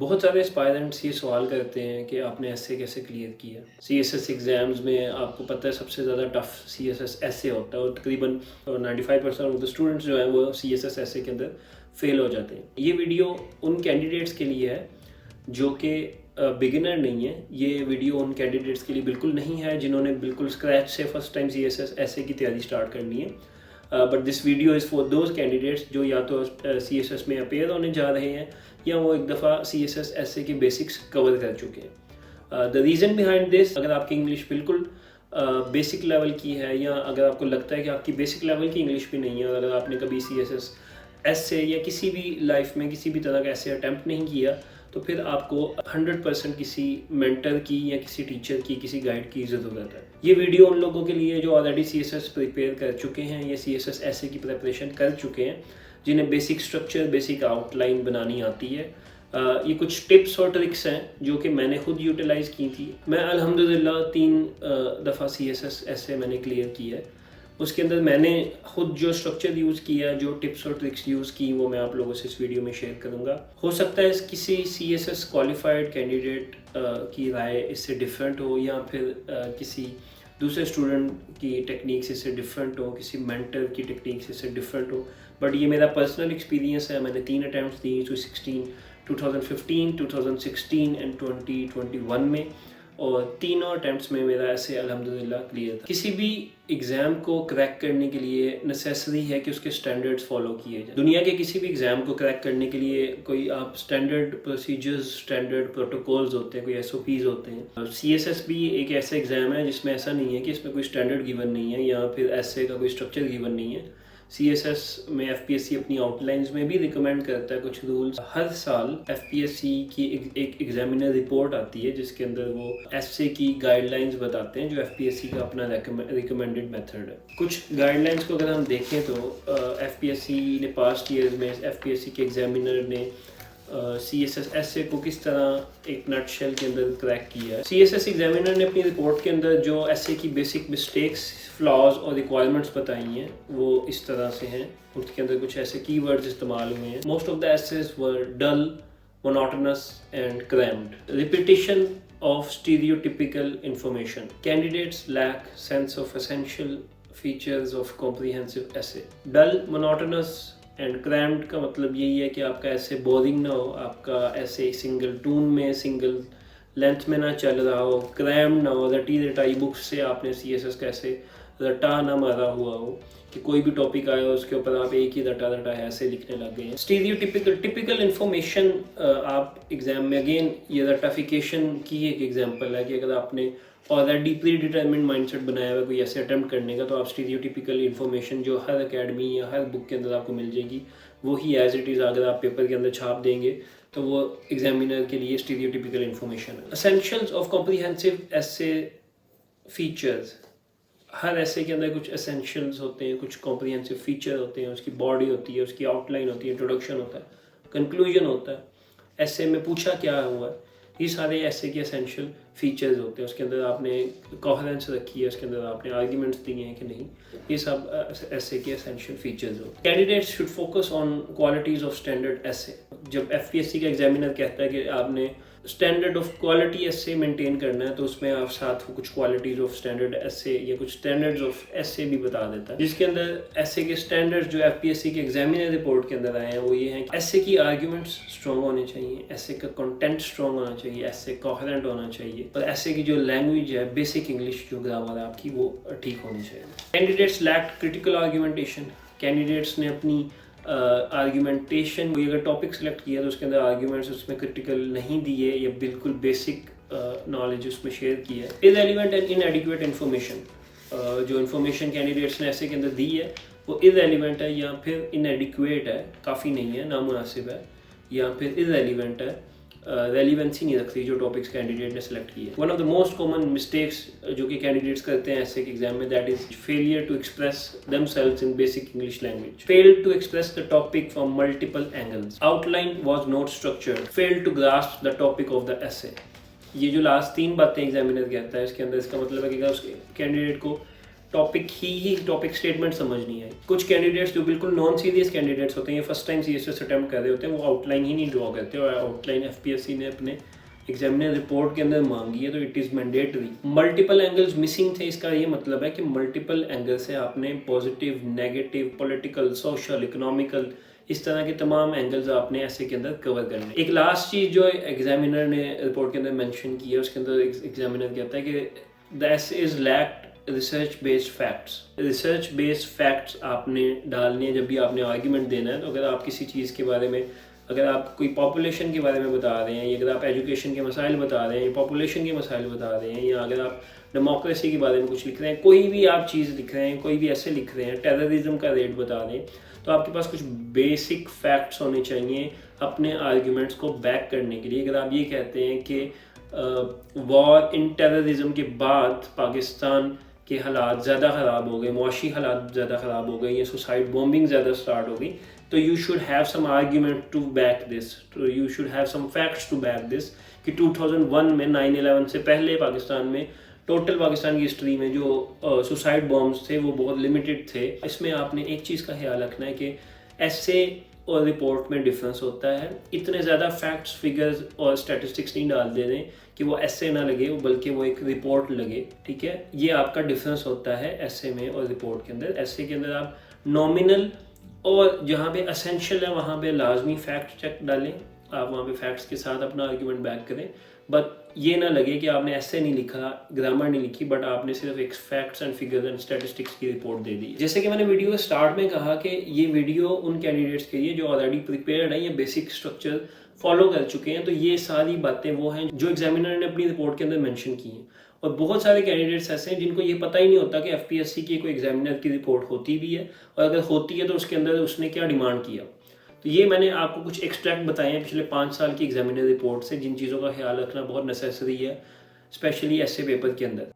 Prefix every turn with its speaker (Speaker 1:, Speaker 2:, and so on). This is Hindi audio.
Speaker 1: बहुत सारे एस्पायरेंट्स ये सवाल करते हैं कि आपने ऐसे कैसे क्लियर किया। सीएसएस एग्ज़ाम्स में आपको पता है सबसे ज़्यादा टफ सीएसएस ऐसे होता है और तकरीबन 95% ऑफ द स्टूडेंट्स जो हैं वो सीएसएस ऐसे के अंदर फेल हो जाते हैं। ये वीडियो उन कैंडिडेट्स के लिए है जो कि बिगिनर नहीं है। ये वीडियो उन कैंडिडेट्स के लिए बिल्कुल नहीं है जिन्होंने बिल्कुल स्क्रैच से फर्स्ट टाइम सीएसएस ऐसे की तैयारी स्टार्ट करनी है। But this video is for those candidates जो या तो सीएसएस में अपेयर होने जा रहे हैं या वो एक दफ़ा सीएसएस ऐसे के बेसिक्स कवर कर चुके हैं। द रीज़न बिहाइंड दिस, अगर आपकी इंग्लिश बिल्कुल बेसिक लेवल की है या अगर आपको लगता है कि आपकी बेसिक लेवल की इंग्लिश भी नहीं है और अगर आपने कभी सीएसएस ऐसे या किसी भी लाइफ में किसी भी तरह का ऐसे अटैम्प्ट नहीं किया, तो फिर आपको 100% किसी मेंटर की या किसी टीचर की, किसी गाइड की ज़रूरत है। ये वीडियो उन लोगों के लिए जो ऑलरेडी सीएसएस प्रिपेयर कर चुके हैं या सीएसएस ऐसे की प्रिपरेशन कर चुके हैं, जिन्हें बेसिक स्ट्रक्चर, बेसिक आउटलाइन बनानी आती है। ये कुछ टिप्स और ट्रिक्स हैं जो कि मैंने खुद यूटिलाइज़ की थी। मैं अल्हम्दुलिल्लाह 3 दफ़ा सीएसएस ऐसे मैंने क्लियर किया है। उसके अंदर मैंने खुद जो स्ट्रक्चर यूज़ किया, जो टिप्स और ट्रिक्स यूज़ की, वो मैं आप लोगों से इस वीडियो में शेयर करूँगा। हो सकता है किसी सीएसएस क्वालिफाइड कैंडिडेट की राय इससे डिफरेंट हो या फिर किसी दूसरे स्टूडेंट की टेक्निक्स इससे डिफरेंट हो, किसी मेंटर की टेक्निक्स इससे डिफरेंट हो। बट ये मेरा पर्सनल एक्सपीरियंस है। मैंने 3 अटैम्प्ट्स दी 2015, 2016 एंड 2021 में, और तीनों अटैम्प्ट्स में मेरा ऐसे अल्हम्दुलिल्लाह क्लियर था। किसी भी एग्ज़ाम को क्रैक करने के लिए नेसेसरी है कि उसके स्टैंडर्ड्स फॉलो किए जाए। दुनिया के किसी भी एग्ज़ाम को क्रैक करने के लिए कोई आप स्टैंडर्ड प्रोसीजर्स, स्टैंडर्ड प्रोटोकॉल्स होते हैं, कोई एसओपीज़ होते हैं। सीएसएस भी एक ऐसा एग्ज़ाम है जिसमें ऐसा नहीं है कि इसमें कोई स्टैंडर्ड गिवन नहीं है या फिर ऐसे का कोई स्ट्रक्चर गिवन नहीं है। सीएसएस में एफपीएससी अपनी आउटलाइंस में भी रिकमेंड करता है कुछ रूल्स। हर साल एफपीएससी की एक एग्जामिनर रिपोर्ट आती है जिसके अंदर वो एसए की गाइडलाइंस बताते हैं, जो एफपीएससी का अपना रिकमेंडेड मेथड है। कुछ गाइडलाइंस को अगर हम देखें तो एफपीएससी ने पास्ट ईयर्स में एफपीएससी के एग्जामिनर ने सीएसएस ऐसे को किस तरह एक नटशेल के अंदर क्रैक किया है। सीएसएस एग्जामिनर ने अपनी रिपोर्ट के अंदर जो ऐसे की बेसिक मिस्टेक्स, फ्लॉज और रिक्वायरमेंट्स बताई हैं वो इस तरह से हैं। उसके अंदर कुछ ऐसे कीवर्ड्स इस्तेमाल हुए हैं। Most of the essays were dull, monotonous and crammed. Repetition of stereotypical information. Candidates lack sense of essential features of comprehensive essay. Dull, monotonous and crammed का मतलब यही है कि आपका ऐसे बोरिंग ना हो, आपका ऐसे सिंगल टून में, सिंगल लेंथ में ना चल रहा हो, क्रैम ना हो, रटी रटाई बुक्स से आपने सीएसएस का ऐसे रटा ना मारा हुआ हो कि कोई भी टॉपिक आया हो उसके ऊपर आप एक ही रटा है ऐसे लिखने लग गए हैं। टिपिकल इन्फॉर्मेशन आप एग्जाम में, अगेन ये रटाफिकेशन की एक एग्जांपल है कि अगर आपने ऑलरेडी प्री डिटर्मिन्ड माइंडसेट बनाया हुआ कोई ऐसे अटेम्प्ट करने का, तो आप स्टीरियोटिपिकल इन्फॉर्मेशन जो हर अकेडमी या हर बुक के अंदर आपको मिल जाएगी वो ही एज इट इज़ अगर आप पेपर के अंदर छाप देंगे तो वो एग्जामिनर के लिए स्टीरियोटिपिकल इन्फॉर्मेशन है। एसेंशियल्स ऑफ कॉम्प्रिहेंसिव ऐसे फीचर्स, हर ऐसे के अंदर कुछ एसेंशियल्स होते हैं, कुछ कॉम्प्रिहेंसिव फीचर होते हैं। उसकी बॉडी होती है, उसकी आउटलाइन होती है, इंट्रोडक्शन होता है, कंक्लूजन होता है, ऐसे में पूछा क्या हुआ है, ये सारे ऐसे के एसेंशियल फीचर्स होते हैं। उसके अंदर आपने कोहेरेंस रखी है, उसके अंदर आपने आर्ग्यूमेंट्स दिए हैं कि नहीं, ये सब ऐसे के एसेंशियल फीचर्स होते हैं। Candidates should focus on qualities of standard ऐसे। जब एफपीएससी का एग्जामिनर कहता है कि आपने स्टैंडर्ड ऑफ क्वालिटी ऐसे मेंटेन करना है, तो उसमें आप साथ कुछ क्वालिटीज ऑफ स्टैंडर्ड ऐसे या कुछ स्टैंडर्ड्स ऑफ ऐसे भी बता देता है, जिसके अंदर ऐसे के स्टैंडर्ड्स जो एफपीएससी के एग्जामिनर रिपोर्ट के अंदर आए हैं वो ये हैं कि ऐसे की आर्ग्यूमेंट्स स्ट्रॉन्ग होने चाहिए, ऐसे का कंटेंट स्ट्रॉन्ग होना चाहिए, ऐसे कोहेरेंट होना चाहिए, और ऐसे की जो लैंग्वेज है, बेसिक इंग्लिश जो ग्रामर है आपकी, वो ठीक होनी चाहिए। Candidates lacked critical argumentation. Candidates ने अपनी आर्ग्यूमेंटेशन, कोई अगर टॉपिक सेलेक्ट किया तो उसके अंदर आर्ग्यूमेंट्स उसमें क्रिटिकल नहीं दिए या बिल्कुल बेसिक नॉलेज उसमें शेयर किया है। इररेलेवेंट एंड इनएडिक्वेट इन्फॉर्मेशन, जो इन्फॉर्मेशन कैंडिडेट्स ने ऐसे के अंदर दी है वो इररेलेवेंट है या फिर इनएडिक्वेट है, काफ़ी नहीं है, नामुनासिब है, या फिर इररेलेवेंट है, रेलिवेंसी नहीं रखती जो टॉपिक्स कैंडिडेट ने सेलेक्ट किए। One of the most common mistakes जो कि कैंडिडेट्स करते हैं ऐसे एग्जाम में, that is failure to express themselves in basic English language. Failed to express the topic from multiple angles. Outline was not structured. Failed to grasp the topic of the essay. ये जो लास्ट 3 बातें एग्जामिनर कहता है इसके अंदर, इसका मतलब है कि अगर उसके कैंडिडेट को टॉपिक ही टॉपिक स्टेटमेंट समझ नहीं आई। कुछ कैंडिडेट्स जो बिल्कुल नॉन सीरियस कैंडिडेट्स होते हैं, ये फर्स्ट टाइम सीएसएस अटेम्प्ट कर रहे होते हैं, वो आउटलाइन ही नहीं ड्रॉ करते, और आउटलाइन एफपीएससी ने अपने एग्जामिनर रिपोर्ट के अंदर मांगी है, तो it is mandatory. Multiple angles missing थे, इसका ये मतलब है कि मल्टीपल एंगल से आपने positive, negative, political, social, economical, इस तरह के तमाम एंगल्स आपने ऐसे के अंदर कवर करने। एक लास्ट चीज़ जो एग्जामिनर ने रिपोर्ट के अंदर मेंशन की है, उसके अंदर एग्जामिनर कहता है कि the essay is lacked research based facts. Research based facts आपने डालने हैं जब भी आपने आर्ग्यूमेंट देना है। तो अगर आप किसी चीज़ के बारे में, अगर आप कोई पॉपुलेशन के बारे में बता रहे हैं, या अगर आप एजुकेशन के मसाइल बता रहे हैं, या पॉपुलेशन के मसाइल बता रहे हैं, या अगर आप डेमोक्रेसी के बारे में कुछ लिख रहे हैं, कोई भी आप चीज़ लिख रहे हैं, कोई भी ऐसे लिख रहे हैं, टेररिज्म का रेट बता रहे हैं, तो आपके पास कुछ बेसिक फैक्ट्स होने चाहिए अपने आर्ग्यूमेंट्स को बैक करने के लिए। अगर आप ये कहते हैं कि वॉर इन टेररिज्म के बाद पाकिस्तान के हालात ज़्यादा ख़राब हो गए, मुआशी हालात ज़्यादा ख़राब हो गए, या सुसाइड बॉम्बिंग ज़्यादा स्टार्ट हो गई, तो you should have some argument to back this, तो you should have some facts to back this कि 2001 में 9/11 से पहले पाकिस्तान में, टोटल पाकिस्तान की हिस्ट्री में जो सुसाइड बॉम्ब्स थे वो बहुत लिमिटेड थे। इसमें आपने एक चीज़ का ख्याल रखना है कि ऐसे और रिपोर्ट में डिफरेंस होता है। इतने ज़्यादा फैक्ट्स, फिगर्स और स्टैटिस्टिक्स नहीं डाल दे रहे कि वो ऐसे ना लगे, बल्कि वो एक रिपोर्ट लगे, ठीक है। ये आपका डिफरेंस होता है ऐसे में और रिपोर्ट के अंदर। ऐसे के अंदर आप नॉमिनल और जहाँ पे असेंशियल है वहाँ पे लाजमी फैक्ट चेक डालें, आप वहाँ पे फैक्ट्स के साथ अपना आर्ग्यूमेंट बैक करें, बट ये ना लगे कि आपने ऐसे नहीं लिखा, ग्रामर नहीं लिखी, बट आपने सिर्फ एक facts and figures and statistics की रिपोर्ट दे दी। जैसे कि मैंने वीडियो के स्टार्ट में कहा कि ये वीडियो उन कैंडिडेट्स के लिए जो ऑलरेडी प्रिपेयर्ड है, या बेसिक स्ट्रक्चर फॉलो कर चुके हैं, तो ये सारी बातें वो हैं जो एग्जामिनर ने अपनी रिपोर्ट के अंदर मेंशन की हैं। और बहुत सारे कैंडिडेट्स ऐसे हैं जिनको ये पता ही नहीं होता कि एफपीएससी की कोई एग्जामिनर की रिपोर्ट होती भी है, और अगर होती है तो उसके अंदर उसने क्या डिमांड किया। तो ये मैंने आपको कुछ एक्सट्रैक्ट बताए हैं पिछले 5 साल की एग्जामिनर रिपोर्ट से, जिन चीज़ों का ख्याल रखना बहुत नेसेसरी है, स्पेशली ऐसे पेपर के अंदर।